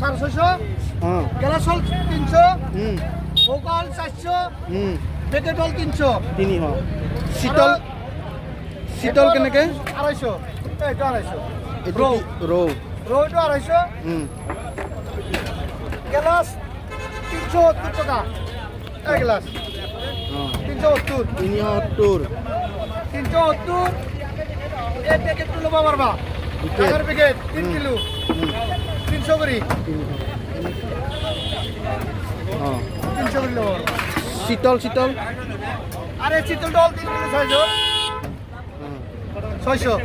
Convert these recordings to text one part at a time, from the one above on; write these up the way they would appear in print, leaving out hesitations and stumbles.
650 গেলাস হল 300 vocal 400 packet হল 300 শীতল শীতল কেনেকে 250 এইটো 250 এইটো রৌ রৌটো 250 গেলাস 370 টাকা এই গ্লাস 370 370 এই প্যাকেট তুলো বাবা টাকার প্যাকেট 3 কিলো 300 করে 300 করে লো শীতল শীতল আরে শীতল ডল 3 কিলো সাইজ 600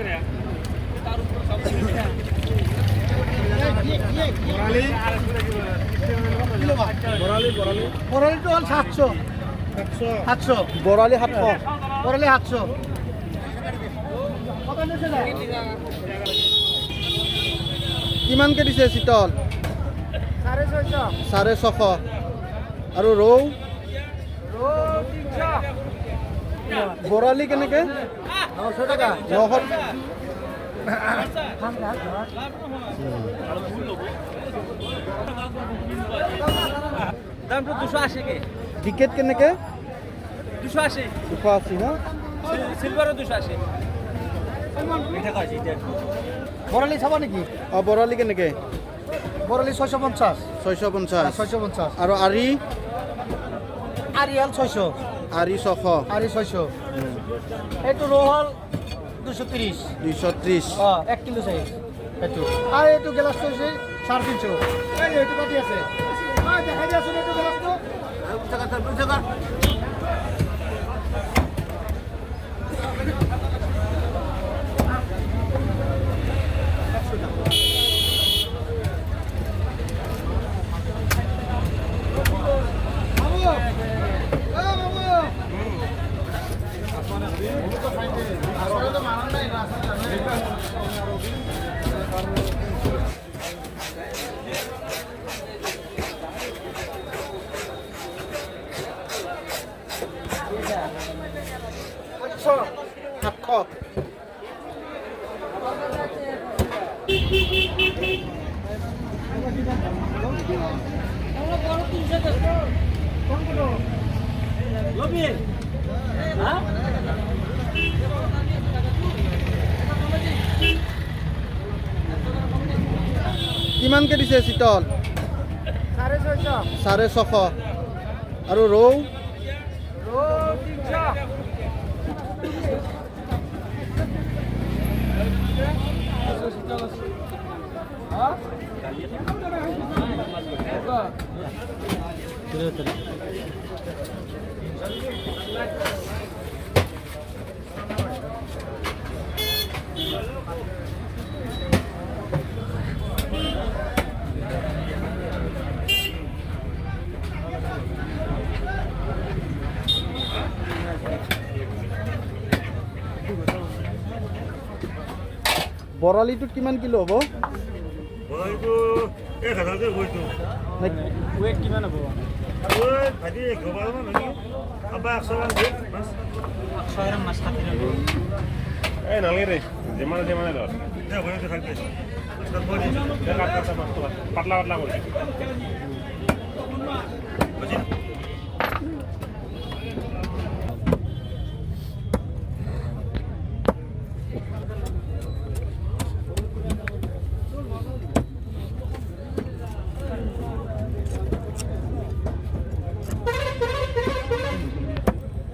বরালি কিলো বা বরালি তো 700 বড়ালি 700 বরালি 700 কত নিছে না কিমানকে দিছে শীতল 650 650 আৰু ৰৌ বৰালি কেনেকে 900 টাকা 900 দামটো 280 কে টিকেট কেনেকে 280 280 না সিলভারও 280 এটা কাজি বরালি চাবা নেকি বৰালি কেনেকে বৰালি 650 650 650 আৰু আৰি আৰিয়াল 600 আৰি 600 আরি 600 এইটো রোহল 230 230 1 কিলো সাইজ এইটো আর এইটো গ্লাস তো 350 এই এইটো কাটি আছে দেখাই দিয়াচোন এইটো গ্লাস তো কিমানকে দিছে শীতল 650 650 আৰু ৰৌ ৰো 300 বৰালিটো কিমান কিলো হ'ব বৰালিটো 1000 কে হয়তো ওয়েট কিমান হ'ব ওই ভাজি গবাৰমান নেকি আবা 100 মান দে বাস 100 গ্রাম মাছ খাতে নেব এই নালে রে যেমানে যেমানে দর দে হইতে থাকবে তারপর কাট কাট মাছ পাতলা পাতলা করে বুঝি